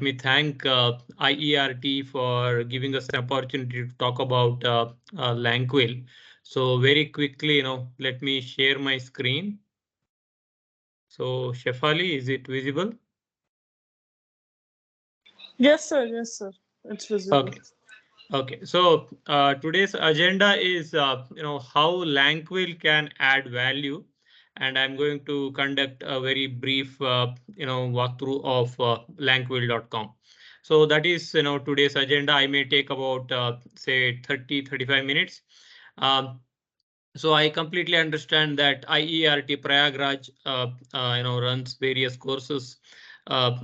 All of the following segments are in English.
me thank IERT for giving us an opportunity to talk about Lanquill. So very quickly, let me share my screen. So Shefali, is it visible? Yes, sir. Yes, sir. It's visible. Okay. Okay. So today's agenda is how Lanquill can add value, and I'm going to conduct a very brief walkthrough of Lanquill.com. So that is today's agenda. I may take about say 30-35 minutes. Um, so I completely understand that IERT Prayagraj runs various courses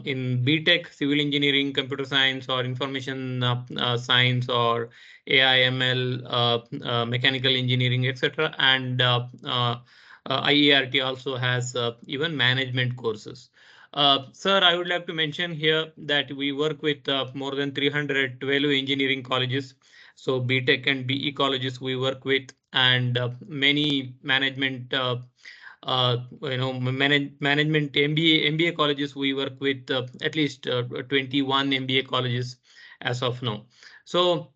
in BTech, civil engineering, computer science, or information science, or AI, ML, mechanical engineering, etc. And IERT also has even management courses. Sir, I would like to mention here that we work with more than 312 engineering colleges. So BTech and BE colleges we work with, and many management management MBA colleges we work with, at least 21 MBA colleges as of now. So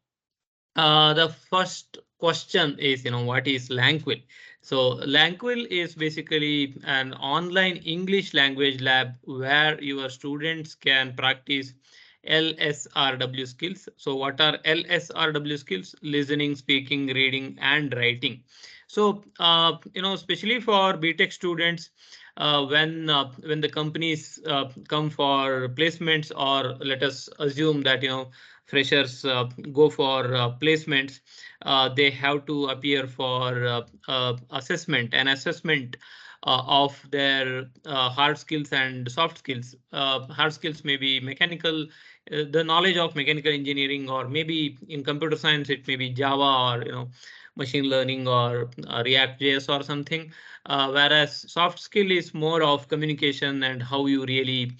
the first question is, what is Lanquill? So Lanquill is basically an online English language lab where your students can practice LSRW skills. So what are LSRW skills? Listening, speaking, reading, and writing. So especially for BTech students, when the companies come for placements, or let us assume that freshers go for placements, they have to appear for an assessment of their hard skills and soft skills. Hard skills may be mechanical, the knowledge of mechanical engineering, or maybe in computer science it may be Java, or machine learning, or React.js or something. Whereas soft skill is more of communication and how you really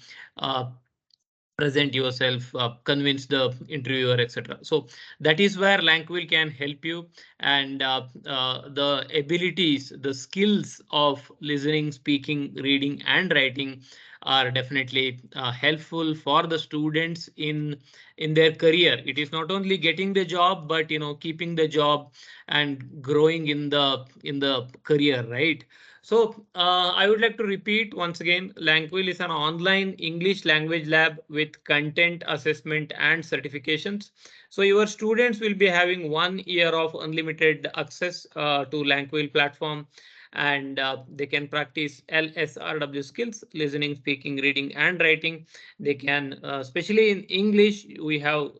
present yourself, convince the interviewer, etc. So that is where Lanquill can help you, and the abilities, the skills of listening, speaking, reading, and writing are definitely helpful for the students in their career. It is not only getting the job, but keeping the job and growing in the career, right? So I would like to repeat once again, Lanquill is an online English language lab with content assessment and certifications. So your students will be having 1 year of unlimited access to Lanquill platform, and they can practice LSRW skills: listening, speaking, reading, and writing. They can, especially in English, we have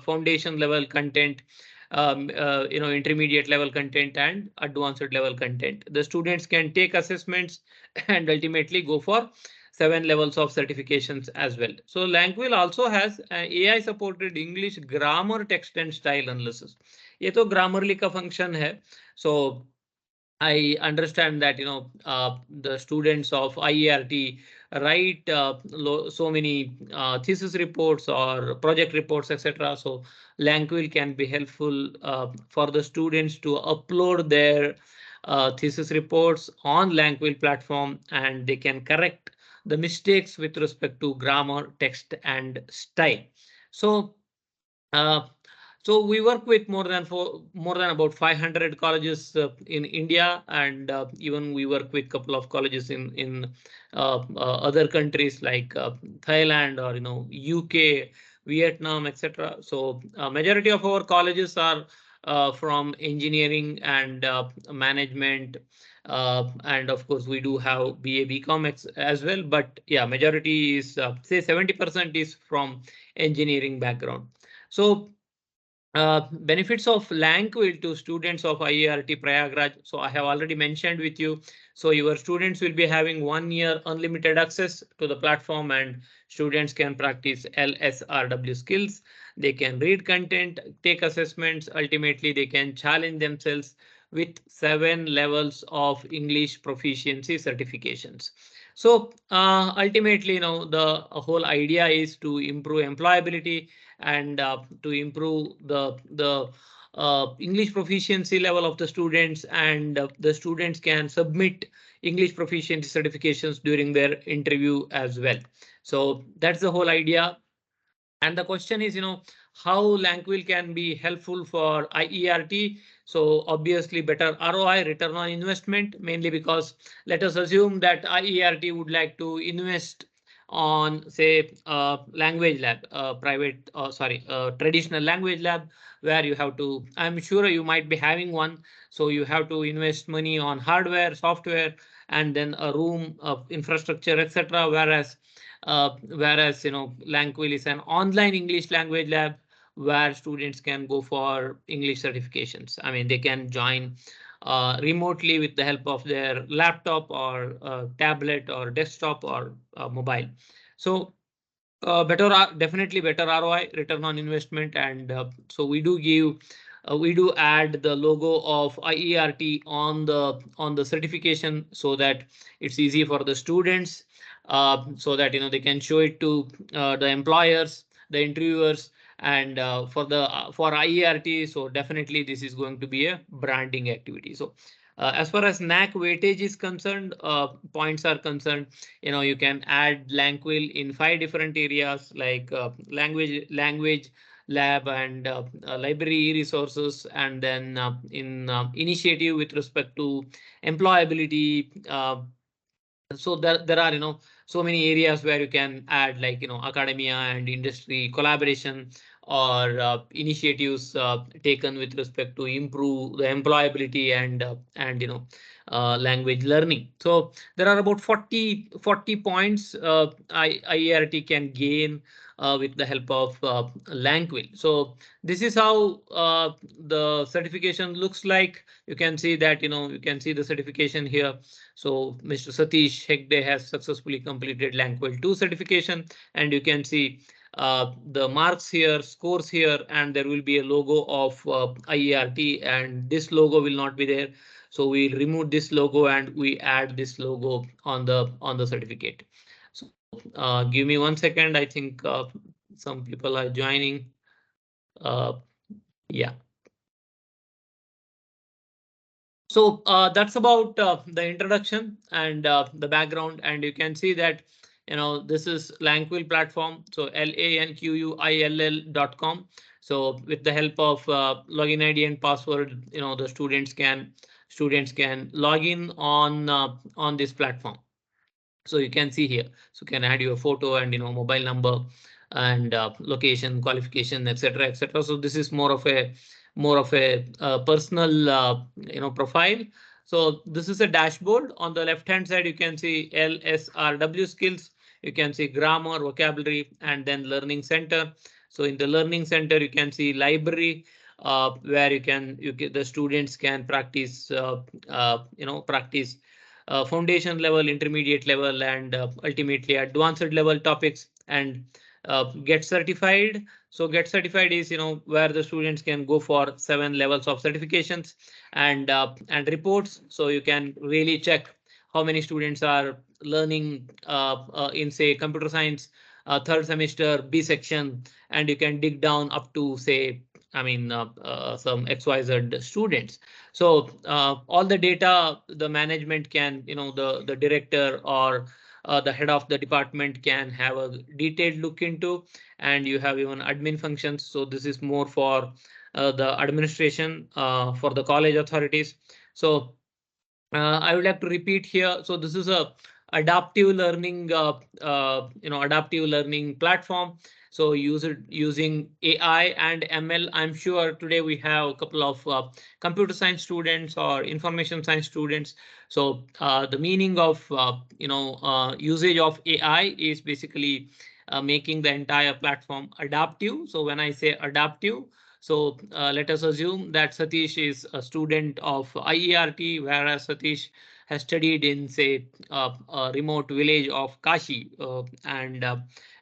foundation level content, intermediate level content, and advanced level content. The students can take assessments and ultimately go for 7 levels of certifications as well. So Lanquill also has AI supported English grammar, text and style analysis. ये तो Grammarly का function है. So I understand that the students of IERT write so many thesis reports or project reports, etc. So Lanquill can be helpful for the students to upload their thesis reports on Lanquill platform, and they can correct the mistakes with respect to grammar, text, and style. So uh, so we work with more than about 500 colleges in India, and even we work with a couple of colleges in other countries like Thailand, or UK, Vietnam, etc. So majority of our colleges are from engineering and management, and of course we do have BA BCom as well. But yeah, majority is say 70% is from engineering background. So benefits of Lanquill to students of IERT Prayagraj. So I have already mentioned with you. So your students will be having 1 year unlimited access to the platform, and students can practice LSRW skills. They can read content, take assessments. Ultimately, they can challenge themselves with 7 levels of English proficiency certifications. So ultimately, the whole idea is to improve employability, and to improve the English proficiency level of the students, and the students can submit English proficiency certifications during their interview as well. So that's the whole idea. And the question is, how Lanquill can be helpful for IERT. So obviously better ROI, return on investment, mainly because let us assume that IERT would like to invest on, say, language lab, traditional language lab, where you have to, I'm sure you might be having one. So you have to invest money on hardware, software, and then a room of infrastructure, etc. Whereas Lanquill is an online English language lab where students can go for English certifications. I mean, they can join remotely with the help of their laptop or tablet or desktop or mobile. So definitely better ROI, return on investment, and so we do add the logo of IERT on the certification so that it's easy for the students, so that they can show it to the employers, the interviewers, and for IERT. So definitely this is going to be a branding activity. So as far as NAC weightage is concerned, points are concerned, you can add Lanquill in 5 different areas like language lab and library resources, and then in initiative with respect to employability. So there are so many areas where you can add, like academia and industry collaboration, or initiatives taken with respect to improve the employability and language learning. So there are about 40 points IERT can gain with the help of Lanquill. So this is how the certification looks like. You can see that you can see the certification here. So Mr. Satish Hegde has successfully completed Lanquill 2 certification, and you can see the marks here, scores here, and there will be a logo of IERT, and this logo will not be there. So we'll remove this logo and we add this logo on the certificate. So give me 1 second. I think some people are joining. Yeah. So that's about the introduction and the background, and you can see that this is Lanquill platform. So lanquill.com. So with the help of login ID and password, the students can log in on this platform. So you can see here, so you can add your photo and mobile number and location, qualification, etc., etc. So this is more of a personal profile. So this is a dashboard. On the left hand side you can see LSRW skills, you can see grammar, vocabulary, and then learning center. So in the learning center you can see library, where the students can practice practice foundation level, intermediate level, and ultimately advanced level topics, and get certified. So get certified is where the students can go for 7 levels of certifications and reports. So you can really check how many students are learning in, say, computer science third semester B section, and you can dig down up to, say, I mean some XYZ students. So all the data the management can, the director or the head of the department can have a detailed look into, and you have even admin functions. So this is more for the administration for the college authorities. So I would like to repeat here. So this is a adaptive learning platform. So use it using AI and ML. I'm sure today we have a couple of computer science students or information science students. So the meaning of usage of AI is basically making the entire platform adaptive. So when I say adaptive, so let us assume that Satish is a student of IERT, whereas Satish has studied in, say, a remote village of Kashi and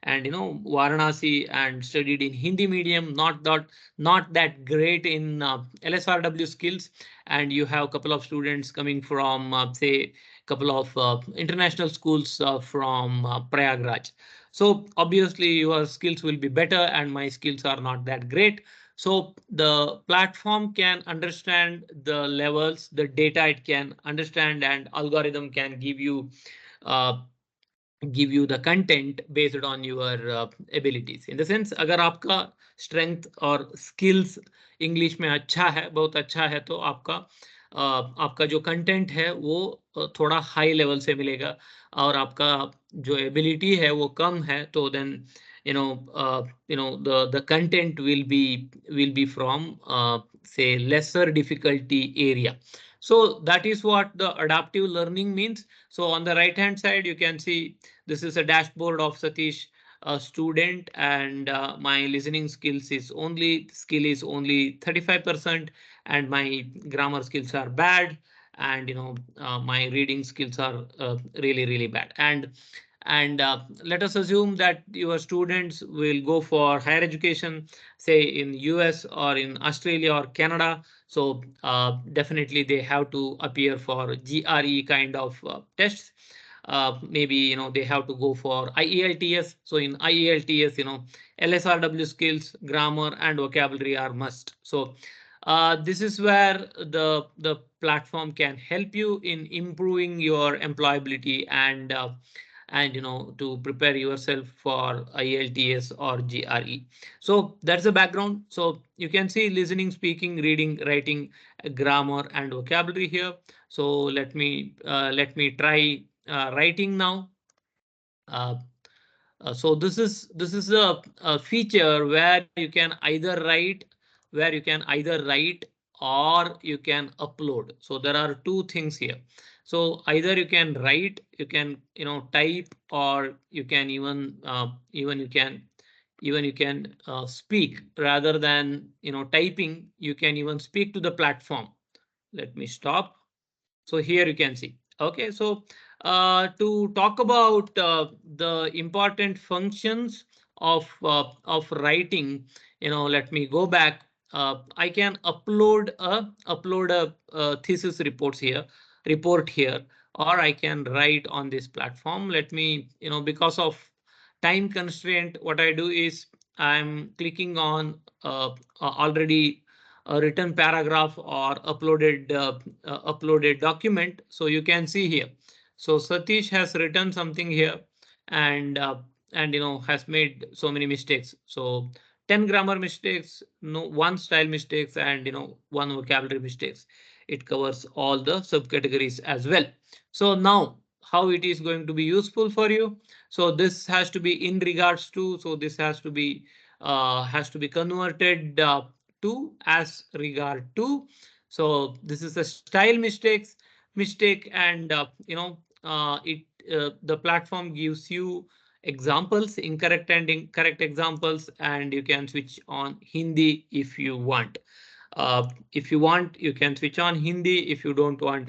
Varanasi, and studied in Hindi medium, not that great in LSRW skills. And you have a couple of students coming from, say, a couple of international schools from Prayagraj. So obviously your skills will be better and my skills are not that great. So the platform can understand the levels, the data it can understand, and algorithm can give you uh, give you the content based on your abilities. In the sense, अगर आपका strength और skills English में अच्छा है, बहुत अच्छा है, तो आपका जो कंटेंट है वो थोड़ा हाई लेवल से मिलेगा, और आपका जो एबिलिटी है वो कम है, तो then the content will be from say lesser difficulty area. So that is what the adaptive learning means. So on the right hand side you can see this is a dashboard of Satish, a student, and my listening skill is only 35%, and my grammar skills are bad, and my reading skills are really bad. And let us assume that your students will go for higher education, say in US or in Australia or Canada. So definitely they have to appear for GRE kind of tests. Maybe they have to go for IELTS. So in IELTS, LSRW skills, grammar, and vocabulary are must. So this is where the platform can help you in improving your employability, and to prepare yourself for IELTS or GRE. So that's the background. So you can see listening, speaking, reading, writing, grammar, and vocabulary here. So let me try writing now. Uh, so this is a feature where you can either write or you can upload. So there are two things here. So either you can write, you can type, or you can even speak. Rather than typing, you can even speak to the platform. Let me stop. So here you can see. Okay, so to talk about the important functions of writing, let me go back. I can upload a thesis report here, or I can write on this platform. Let me, because of time constraint, what I do is I'm clicking on already a written paragraph or uploaded document. So you can see here. So Satish has written something here, and has made so many mistakes. So 10 grammar mistakes, no one style mistakes, and one vocabulary mistakes. It covers all the subcategories as well. So now how it is going to be useful for you. So this has to be in regards to, so this has to be converted to as regard to. So this is a style mistake, and the platform gives you examples, incorrect and incorrect examples, and you can switch on Hindi if you want. If you want, you can switch on Hindi. If you don't want,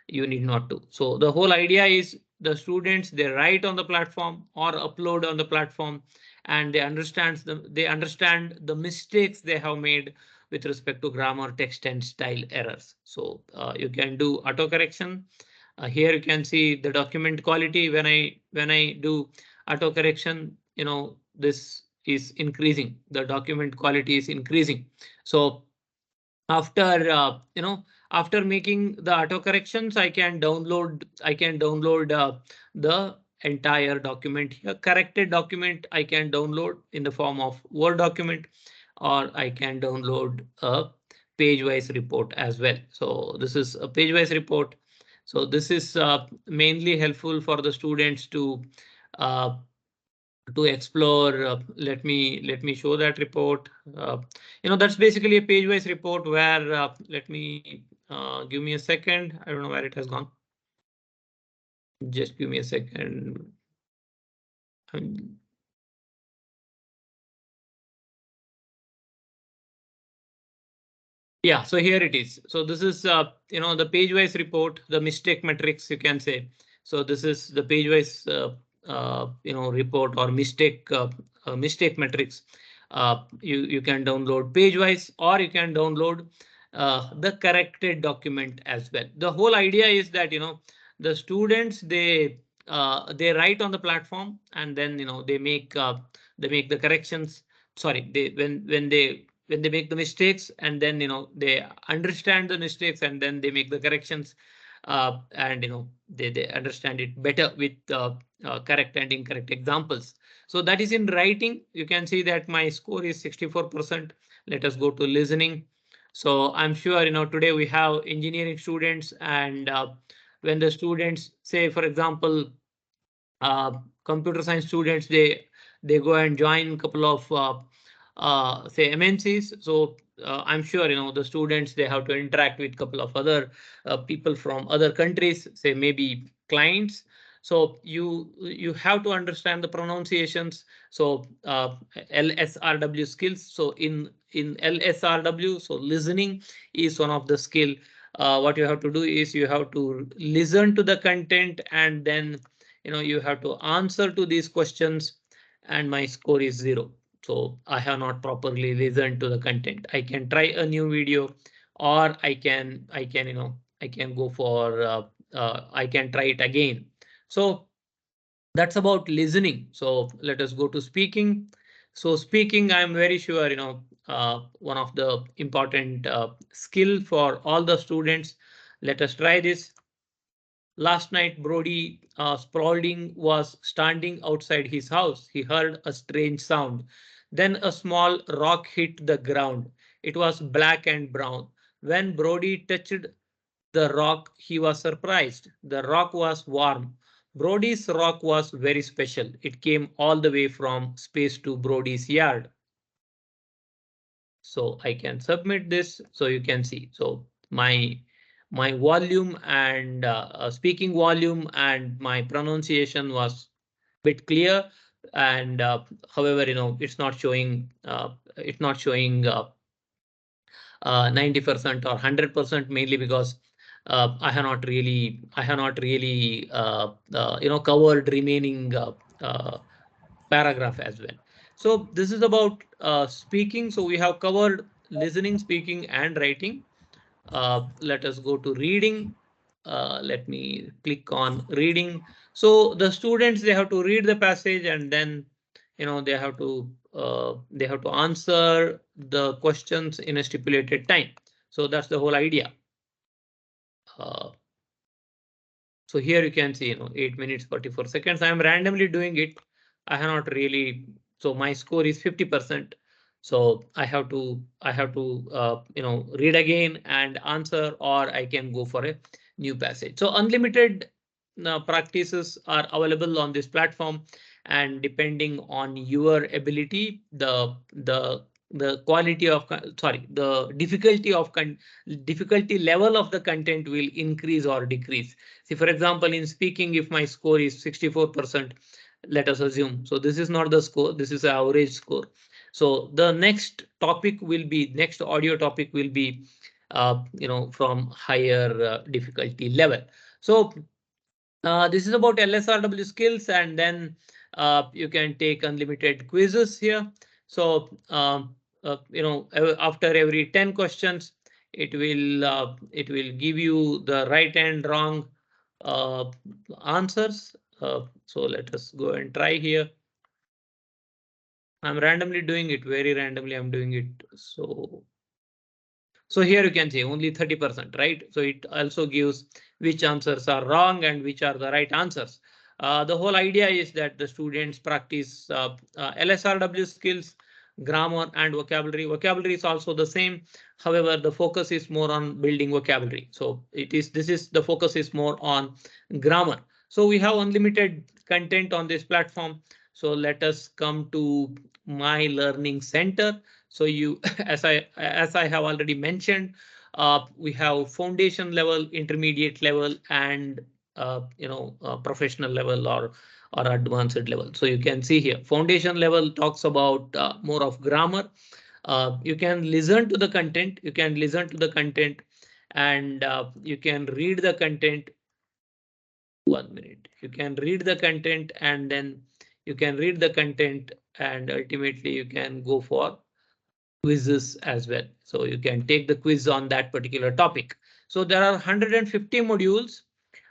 you need not to. So the whole idea is the students, they write on the platform or upload on the platform, and they understand the mistakes they have made with respect to grammar, text, and style errors. So you can do auto correction. Here you can see the document quality. When I do auto correction, this is increasing. The document quality is increasing. So after making the auto corrections, I can download the entire document here. Corrected document I can download in the form of Word document, or I can download a page wise report as well. So this is a page wise report. So this is mainly helpful for the students uh, to explore. Let me show that report. That's basically a page wise report where let me give me a second. I don't know where it has gone. Just give me a second. Um, Yeah, so here it is. So this is the page wise report, the mistake metrics, you can say. So this is the page wise report or mistake metrics. You can download page wise, or you can download the corrected document as well. The whole idea is that the students, they write on the platform, and then they make the corrections. Sorry, they when they make the mistakes, and then they understand the mistakes, and then they make the corrections. and they understand it better with correct and incorrect examples. So that is in writing. You can see that my score is 64%. Let us go to listening. So I'm sure today we have engineering students, and when the students say, for example, uh, computer science students, they go and join a couple of say MNCs. So I'm sure the students, they have to interact with a couple of other people from other countries, say maybe clients. So you have to understand the pronunciations. So LSRW skills. So in LSRW, so listening is one of the skill. What you have to do is you have to listen to the content, and then you have to answer to these questions, and my score is 0. So I have not properly listened to the content. I can try a new video, or I can go for I can try it again. So that's about listening. So let us go to speaking. So speaking, I'm very sure one of the important skill for all the students. Let us try this. Last night, Brody Spaulding was standing outside his house. He heard a strange sound. Then a small rock hit the ground. It was black and brown. When Brody touched the rock, he was surprised. The rock was warm. Brody's rock was very special. It came all the way from space to Brody's yard. So I can submit this, so you can see. So my volume and speaking volume and my pronunciation was bit clear, and however it's not showing 90% or 100%, mainly because I have not really covered remaining paragraph as well. So this is about speaking. So we have covered listening, speaking, and writing. Let us go to reading. Let me click on reading. So the students, they have to read the passage, and then they have to answer the questions in a stipulated time. So that's the whole idea. Uh, so here you can see 8 minutes 44 seconds. I am randomly doing it. I have not really. So my score is 50%. So I have to read again and answer, or I can go for a new passage. So unlimited practices are available on this platform, and depending on your ability, the quality of sorry the difficulty level of the content will increase or decrease. See, for example, in speaking, if my score is 64%, let us assume. So this is not the score, this is the average score. So the next audio topic will be from higher difficulty level. So this is about LSRW skills, and then you can take unlimited quizzes here. So after every 10 questions, it will give you the right and wrong answers. So let us go and try here. I'm randomly doing it, very randomly I'm doing it. So here you can see only 30%, right? So it also gives which answers are wrong and which are the right answers. The whole idea is that the students practice LSRW skills, grammar, and vocabulary. Vocabulary is also the same. However, the focus is more on building vocabulary. So the focus is more on grammar. So we have unlimited content on this platform. So let us come to my learning center. So as I have already mentioned, we have foundation level, intermediate level, and professional level or advanced level. So you can see here, foundation level talks about more of grammar. You can listen to the content. You can listen to the content, and you can read the content. 1 minute. You can read the content, and then you can read the content, and ultimately you can go for quizzes as well. So you can take the quiz on that particular topic. So there are 150 modules.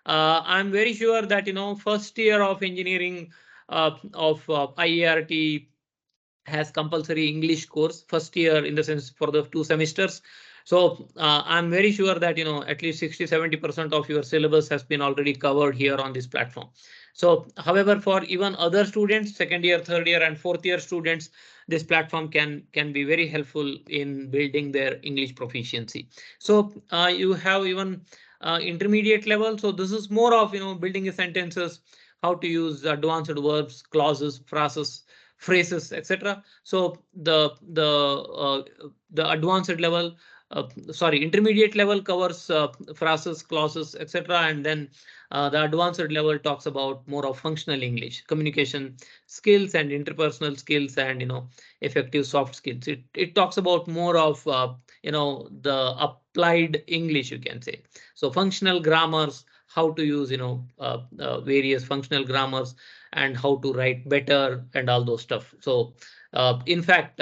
I'm very sure that first year of engineering of IERT has compulsory English course, first year in the sense for the 2 semesters. So I'm very sure that at least 60-70% of your syllabus has been already covered here on this platform. So however, for even other students, second year, third year, and fourth year students, this platform can be very helpful in building their English proficiency. So you have even intermediate level. So this is more of building sentences, how to use advanced verbs, clauses, phrases, etc. So the advanced level, sorry, intermediate level covers phrases, clauses, etc. And then the advanced level talks about more of functional English, communication skills and interpersonal skills, and effective soft skills. It talks about more of the applied English, you can say. So functional grammars, how to use various functional grammars, and how to write better, and all those stuff. So in fact,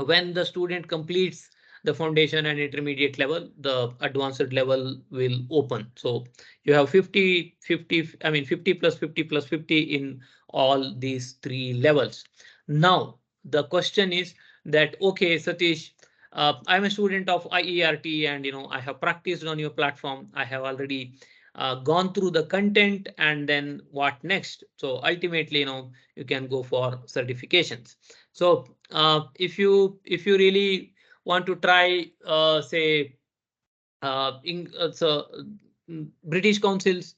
when the student completes the foundation and intermediate level, the advanced level will open. So you have 50, I mean 50 plus 50 plus 50 in all these three levels. Now the question is that, okay, Satish, I'm a student of IERT, and I have practiced on your platform. I have already gone through the content, and then what next? So ultimately, you can go for certifications. So if you really want to try, say, British Council's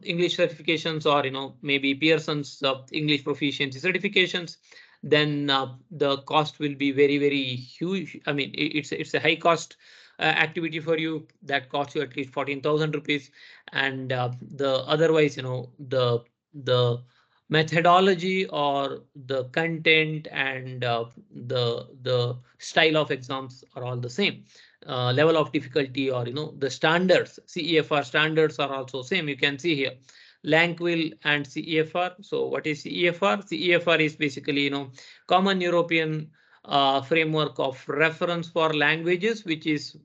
English certifications, or maybe Pearson's English proficiency certifications, then the cost will be very, very huge. I mean, it's a high cost activity for you, that costs you at least 14,000 rupees. And the otherwise, the methodology, or the content, and the style of exams are all the same. Level of difficulty, or the standards, CEFR standards, are also same. You can see here Lanquill and CEFR. So what is CEFR? CEFR is basically common European framework of reference for languages, which is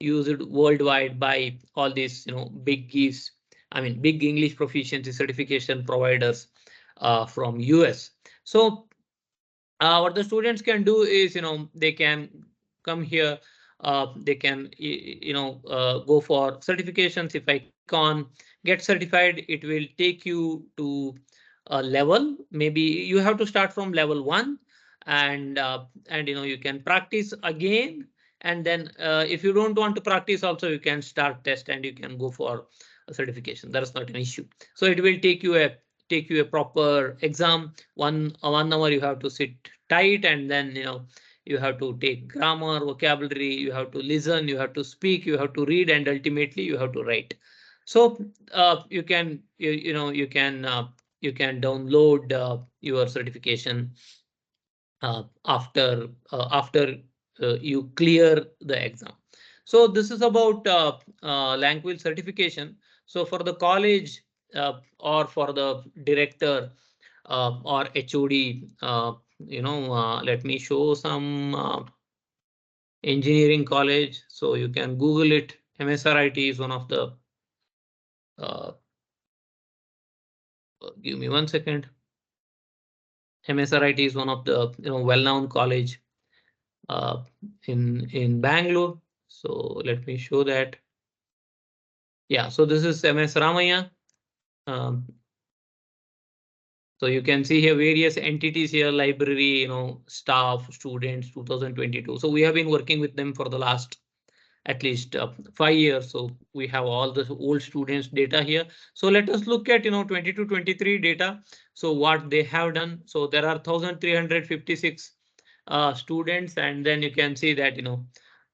used worldwide by all these big geese, I mean big English proficiency certification providers from US. So what the students can do is, they can come here, they can go for certifications. If I click on get certified, it will take you to a level. Maybe you have to start from level 1, and you can practice again. And then if you don't want to practice also, you can start test, and you can go for a certification. That is not an issue. So it will take you a proper exam. 1 hour you have to sit tight, and then you have to take grammar, vocabulary, you have to listen, you have to speak, you have to read, and ultimately you have to write. So you can download your certification after you clear the exam. So this is about Lanquill certification. So for the college, or for the director, or HOD, let me show some engineering college. So you can Google it. MSRIT is one of the. Give me 1 second. MSRIT is one of the well-known college in Bangalore. So let me show that. Yeah, so this is MS Ramaya. Um, so you can see here various entities here: library, staff, students, 2022. So we have been working with them for the last at least 5 years. So we have all the old students data here. So let us look at 22-23 data. So what they have done. So there are 1,356 students, and then you can see that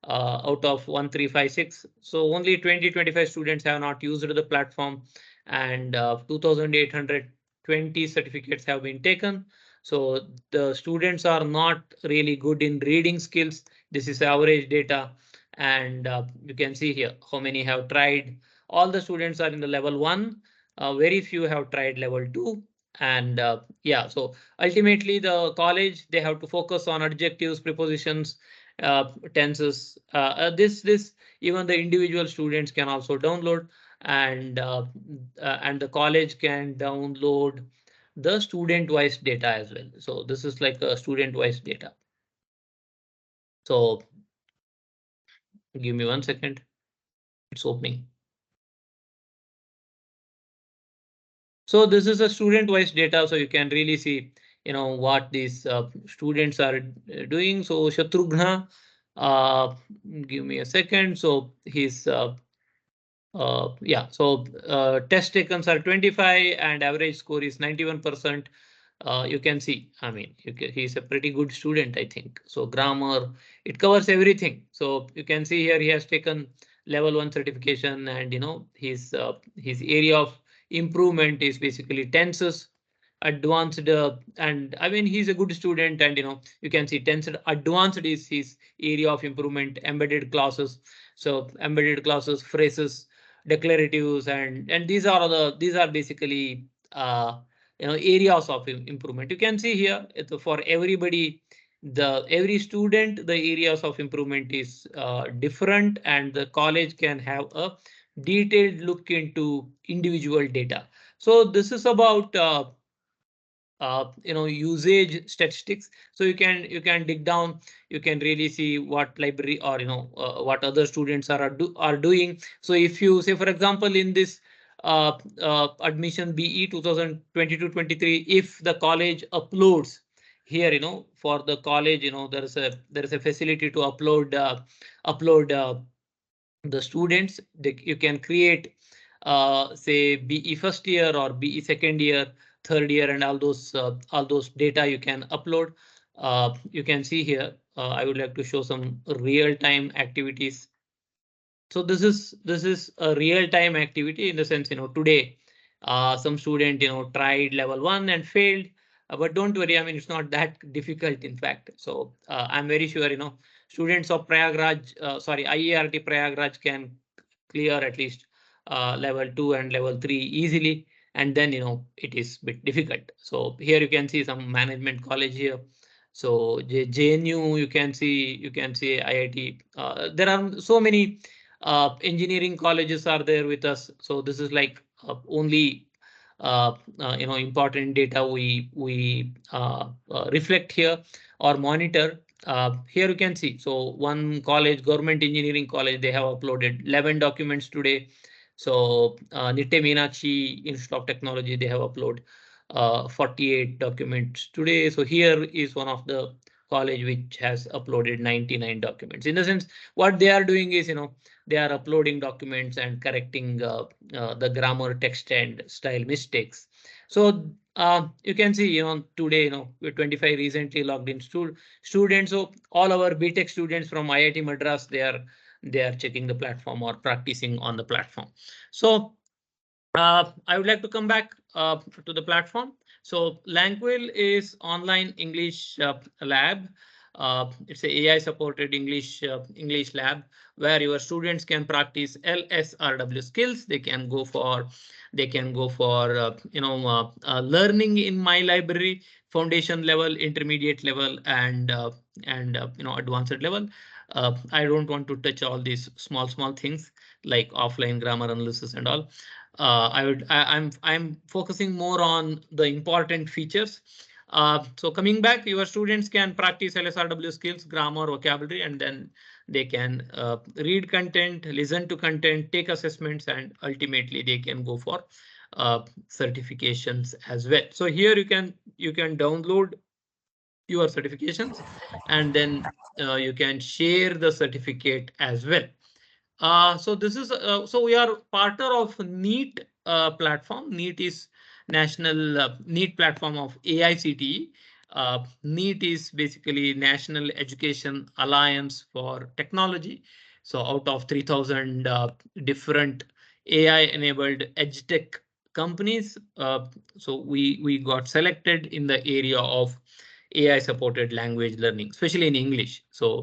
out of 1,356, so only 20-25 students have not used the platform, and 2,820 certificates have been taken. So the students are not really good in reading skills. This is average data, and you can see here how many have tried. All the students are in the level 1. Very few have tried level 2. And yeah, so ultimately the college, they have to focus on adjectives, prepositions, tenses. This even the individual students can also download, and the college can download the student wise data as well. So this is like a student wise data. So Give me 1 second. It's opening. So this is a student-wise data, so you can really see, what these students are doing. So Shatrughna, uh, give me a second. So he's yeah. So test takens are 25 and average score is 91%. You can see, I mean, he's a pretty good student, I think. So grammar, it covers everything. So you can see here he has taken level 1 certification, and his area of improvement is basically tenses, advanced, and I mean he's a good student, and you can see tensed advanced is his area of improvement, embedded classes. So embedded classes, phrases, declaratives, and these are basically areas of improvement. You can see here for everybody, the every student, the areas of improvement is different, and the college can have a detailed look into individual data. So this is about usage statistics. So you can dig down, you can really see what library, or what other students are doing. So if you say, for example, in this admission BE 2022-23, if the college uploads here, for the college, there is a facility to upload the students. You can create say BE first year or BE second year, third year, and all those data you can upload. You can see here, I would like to show some real time activities. So this is a real time activity, in the sense, today some student tried level 1 and failed. But don't worry, I mean it's not that difficult, in fact. So I'm very sure students of Prayagraj, sorry, IERT Prayagraj can clear at least level 2 and level 3 easily, and then it is a bit difficult. So here you can see some management college here. So JNU, you can see IIT. There are so many engineering colleges are there with us. So this is like only important data we reflect here or monitor. Here you can see, so one college, government engineering college, they have uploaded 11 documents today. So Nitte Meenakshi Institute of Technology, they have uploaded 48 documents today. So here is one of the college which has uploaded 99 documents. In the sense, what they are doing is, they are uploading documents and correcting the grammar, text, and style mistakes. So you can see, today, we're 25 recently logged in students. So all our BTech students from IIT Madras, they are checking the platform or practicing on the platform. So I would like to come back to the platform. So Lanquill is online English lab. It's a AI supported English lab where your students can practice LSRW skills. They can go for learning in my library, foundation level, intermediate level, and advanced level. I don't want to touch all these small things like offline grammar analysis and all. I'm focusing more on the important features. So coming back, your students can practice LSRW skills, grammar, vocabulary, and then they can read content, listen to content, take assessments, and ultimately they can go for certifications as well. So here you can download your certifications, and then you can share the certificate as well. So we are partner of NEET platform. NEET is national NEET platform of AICTE. NEET is basically National Education Alliance for Technology. So out of 3,000 different AI-enabled edtech companies, so we got selected in the area of AI-supported language learning, especially in English. So